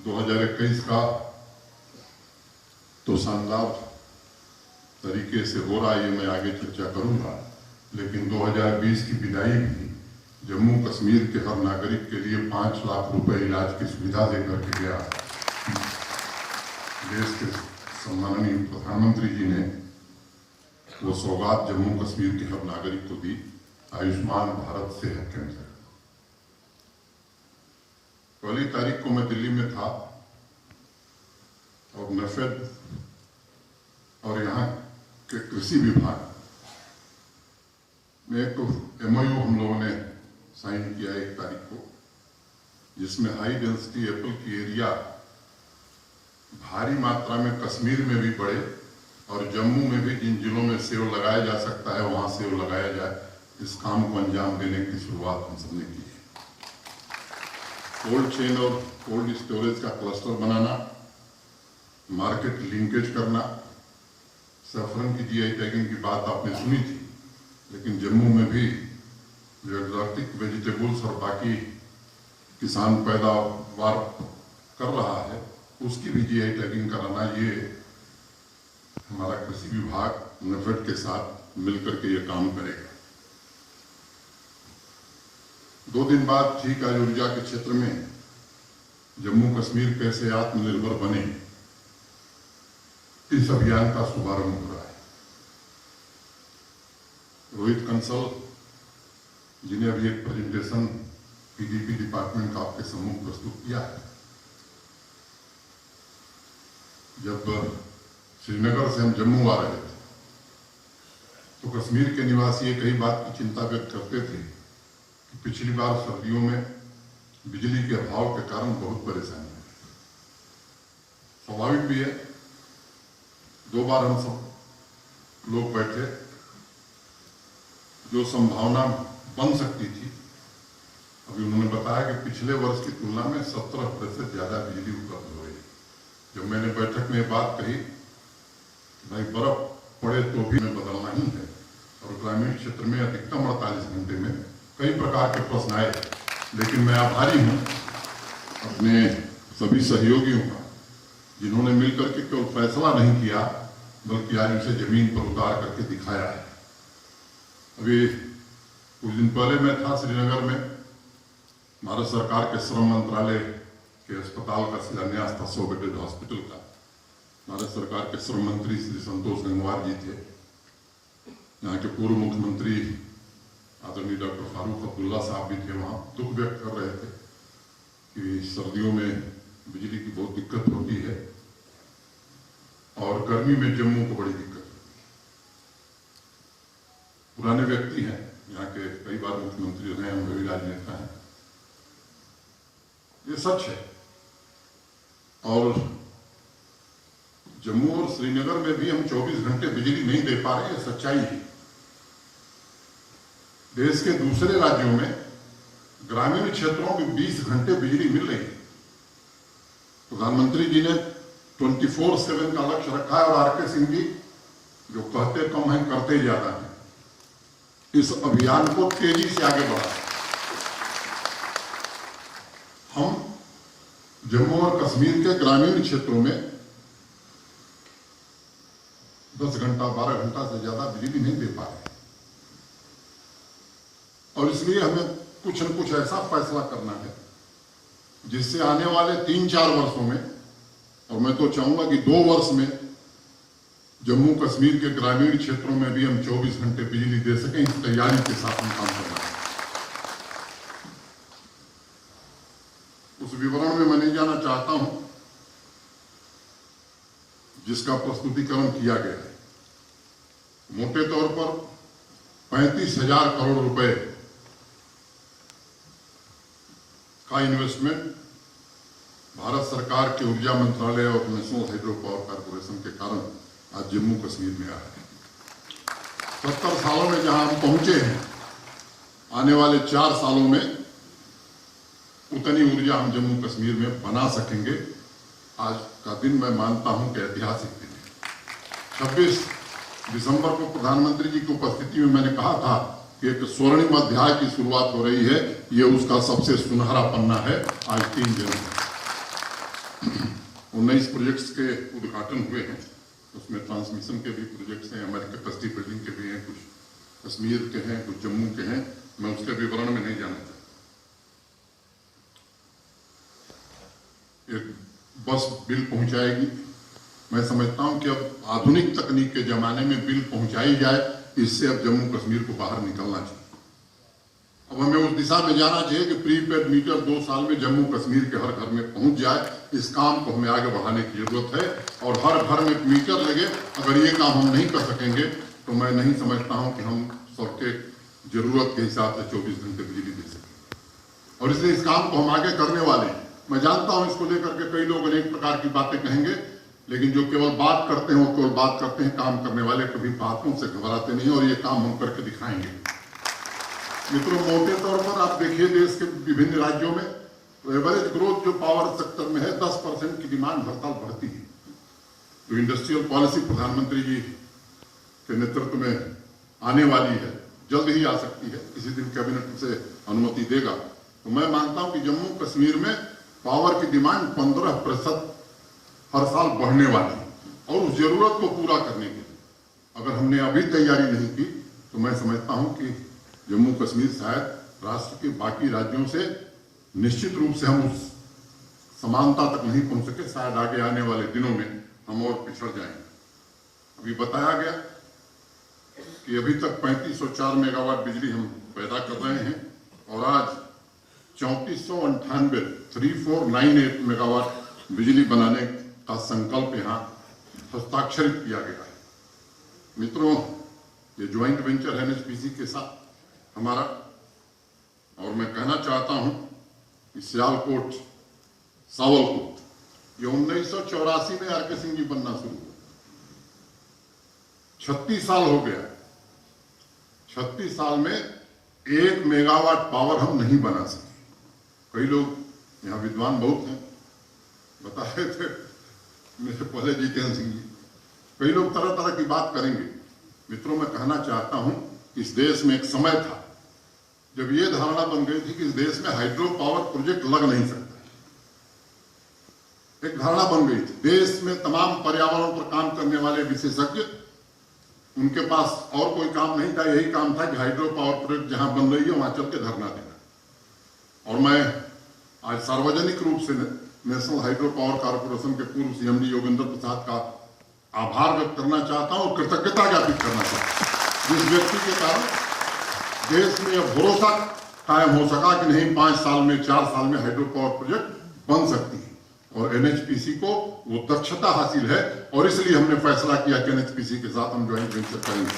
2021 का तो शानदार तरीके से हो रहा है, ये मैं आगे चर्चा करूंगा, लेकिन 2020 की विदाई भी जम्मू कश्मीर के हर नागरिक के लिए 5 लाख रुपए इलाज की सुविधा देकर के गया। देश के सम्माननीय प्रधानमंत्री जी ने वो सौगात जम्मू कश्मीर के हर नागरिक को दी, आयुष्मान भारत सेहत केंद्र। पहली तारीख को मैं दिल्ली में था और नफेड और यहाँ के कृषि विभाग में एक MOU हम लोगों ने साइन किया 1 तारीख को, जिसमें हाई डेंसिटी एप्पल की एरिया भारी मात्रा में कश्मीर में भी बढ़े और जम्मू में भी जिन जिलों में सेब लगाया जा सकता है वहां सेब लगाया जाए। इस काम को अंजाम देने की शुरुआत हम सबने की है। कोल्ड चेन और कोल्ड स्टोरेज का क्लस्टर बनाना, मार्केट लिंकेज करना। सैफरन की GI टैगिंग की बात आपने सुनी थी, लेकिन जम्मू में भी जो एक्सोटिक वेजिटेबल्स और बाकी किसान पैदावार कर रहा है उसकी भी GI टैगिंग कराना, ये हमारा कृषि विभाग नफेड के साथ मिलकर के ये काम करेगा। 2 दिन बाद ठीक आज ऊर्जा के क्षेत्र में जम्मू कश्मीर कैसे आत्मनिर्भर बने, इस अभियान का शुभारंभ हो रहा है। रोहित कंसल जिन्हें अभी एक प्रेजेंटेशन PDP डिपार्टमेंट का आपके सम्मुख प्रस्तुत किया है। जब श्रीनगर से हम जम्मू आ रहे थे तो कश्मीर के निवासी एक ही बात की चिंता व्यक्त करते थे कि पिछली बार सर्दियों में बिजली के अभाव के कारण बहुत परेशानी हुई। स्वाभाविक भी है, 2 बार हम सब लोग बैठे, जो संभावना बन सकती थी, अभी उन्होंने बताया कि पिछले वर्ष की तुलना में 17% ज्यादा बिजली उपलब्ध हो रही है। जब मैंने बैठक में बात कही कि भाई बर्फ पड़े तो भी हमें बदलना ही है, और ग्रामीण क्षेत्र में अधिकतम 48 घंटे में कई प्रकार के प्रश्न आए, लेकिन मैं आभारी हूं अपने सभी सहयोगियों का जिन्होंने मिलकर के केवल फैसला नहीं किया बल्कि आज उसे जमीन पर उतार करके दिखाया है। अभी कुछ दिन पहले मैं था श्रीनगर में, भारत सरकार के श्रम मंत्रालय के अस्पताल का शिलान्यास था, 100 बेडेड हॉस्पिटल का। भारत सरकार के श्रम मंत्री श्री संतोष गंगवार जी थे, यहाँ के पूर्व मुख्यमंत्री आदरणीय डॉक्टर फारूक अब्दुल्ला साहब भी थे। वहाँ दुख व्यक्त कर रहे थे कि सर्दियों में बिजली की बहुत दिक्कत होती है और गर्मी में जम्मू को बड़ी दिक्कत होती है। पुराने व्यक्ति हैं, यहाँ के कई बार मुख्यमंत्री रहे हैं, उनके भी राजनेता हैं, ये सच है। और जम्मू और श्रीनगर में भी हम 24 घंटे बिजली नहीं दे पा रहे हैं, सच्चाई है। देश के दूसरे राज्यों में ग्रामीण क्षेत्रों में 20 घंटे बिजली मिल रही है। प्रधानमंत्री जी ने 24/7 का लक्ष्य रखा है और RK सिंह जी जो कहते कम है करते ज्यादा है, इस अभियान को तेजी से आगे बढ़ा। हम जम्मू और कश्मीर के ग्रामीण क्षेत्रों में 10 घंटा 12 घंटा से ज्यादा बिजली नहीं दे पा रहे, और इसलिए हमें कुछ न कुछ ऐसा फैसला करना है जिससे आने वाले 3-4 वर्षों में, और मैं तो चाहूंगा कि 2 वर्ष में जम्मू कश्मीर के ग्रामीण क्षेत्रों में भी हम 24 घंटे बिजली दे सकें। इस तैयारी के साथ हम काम करना है। उस विवरण में मैं नहीं जाना चाहता हूं जिसका प्रस्तुतिकरण किया गया है। मोटे तौर पर 35,000 करोड़ रुपए का इन्वेस्टमेंट भारत सरकार के ऊर्जा मंत्रालय और नेशनल हाइड्रो पावर कॉर्पोरेशन के कारण आज जम्मू कश्मीर में आ रहे हैं। 70 सालों में जहां हम पहुंचे हैं, आने वाले 4 सालों में उतनी ऊर्जा हम जम्मू कश्मीर में बना सकेंगे। आज का दिन मैं मानता हूं कि ऐतिहासिक दिन है। 26 दिसंबर को प्रधानमंत्री जी की उपस्थिति में मैंने कहा था कि एक स्वर्णिम अध्याय की शुरुआत हो रही है, ये उसका सबसे सुनहरा पन्ना है। आज 3 जनवरी 19 प्रोजेक्ट्स के उद्घाटन हुए हैं। उसमें ट्रांसमिशन के भी प्रोजेक्ट्स हैं, हमारी कैपेसिटी बिल्डिंग के भी हैं, कुछ कश्मीर के हैं, कुछ जम्मू के हैं। मैं उसके विवरण में नहीं जाना चाहता। एक बस बिल पहुंचाएगी। मैं समझता हूं कि अब आधुनिक तकनीक के जमाने में बिल पहुंचाई जाए, इससे अब जम्मू कश्मीर को बाहर निकलना चाहिए। अब हमें उस दिशा में जाना चाहिए कि प्रीपेड मीटर 2 साल में जम्मू कश्मीर के हर घर में पहुंच जाए। इस काम को हमें आगे बढ़ाने की जरूरत है और हर घर में मीटर लगे। अगर ये काम हम नहीं कर सकेंगे तो मैं नहीं समझता हूं कि हम सबके जरूरत के हिसाब से 24 घंटे बिजली दे सकें। और इसलिए इस काम को हम आगे करने वाले हैं। मैं जानता हूं इसको लेकर के कई लोग अनेक प्रकार की बातें कहेंगे, लेकिन जो केवल बात करते हैं वो केवल बात करते हैं। काम करने वाले कभी बातों से घबराते नहीं और ये काम हम करके दिखाएंगे। मित्रों, मोटे तौर पर आप देखिए देश के विभिन्न राज्यों में एवरेज ग्रोथ जो पावर सेक्टर में है 10% की डिमांड हर साल बढ़ती है। तो इंडस्ट्रियल पॉलिसी प्रधानमंत्री जी के नेतृत्व में आने वाली है, जल्द ही आ सकती है, किसी दिन कैबिनेट उसे अनुमति देगा। तो मैं मानता हूं कि जम्मू कश्मीर में पावर की डिमांड 15% हर साल बढ़ने वाली है और उस जरूरत को पूरा करने के लिए अगर हमने अभी तैयारी नहीं की तो मैं समझता हूं कि जम्मू कश्मीर शायद राष्ट्र के बाकी राज्यों से निश्चित रूप से हम उस समानता तक नहीं पहुंच सके। शायद आगे आने वाले दिनों में हम और पिछड़ जाएंगे। अभी बताया गया कि अभी तक 3504 मेगावाट बिजली हम पैदा कर रहे हैं और आज 3498 मेगावाट बिजली बनाने का संकल्प यहाँ हस्ताक्षरित किया गया है। मित्रों, ये ज्वाइंट वेंचर है एनएचपीसी के साथ हमारा, और मैं कहना चाहता हूं कि सियालकोट सावलकोट ये 1984 में आरके सिंह जी बनना शुरू हुआ। 36 साल हो गया। 36 साल में 1 मेगावाट पावर हम नहीं बना सके। कई लोग यहाँ विद्वान बहुत हैं, बता रहे थे मेरे पहले जितेंद्र सिंह जी, कई लोग तरह तरह की बात करेंगे। मित्रों, मैं कहना चाहता हूं कि इस देश में एक समय था जब ये धारणा बन गई थी कि इस देश में हाइड्रो पावर प्रोजेक्ट लग नहीं सकता। एक धारणा बन गई थी। देश में तमाम पर्यावरण पर काम करने वाले विशेषज्ञ, उनके पास और कोई काम नहीं था, यही काम था कि हाइड्रो पावर प्रोजेक्ट जहां बन रही है वहां चल के धरना देना। और मैं आज सार्वजनिक रूप से नेशनल हाइड्रो पावर कॉर्पोरेशन के पूर्व सीएमडी योगेंद्र प्रसाद का आभार व्यक्त करना चाहता हूं और कृतज्ञता ज्ञापित करना चाहता हूं, जिस व्यक्ति के कारण देश में यह भरोसा कायम हो सका कि नहीं 5 साल में 4 साल में हाइड्रो पावर प्रोजेक्ट बन सकती है। और एनएचपीसी को वो दक्षता हासिल है और इसलिए हमने फैसला किया कि एनएचपीसी के साथ हम ज्वाइंट वेंचर करेंगे।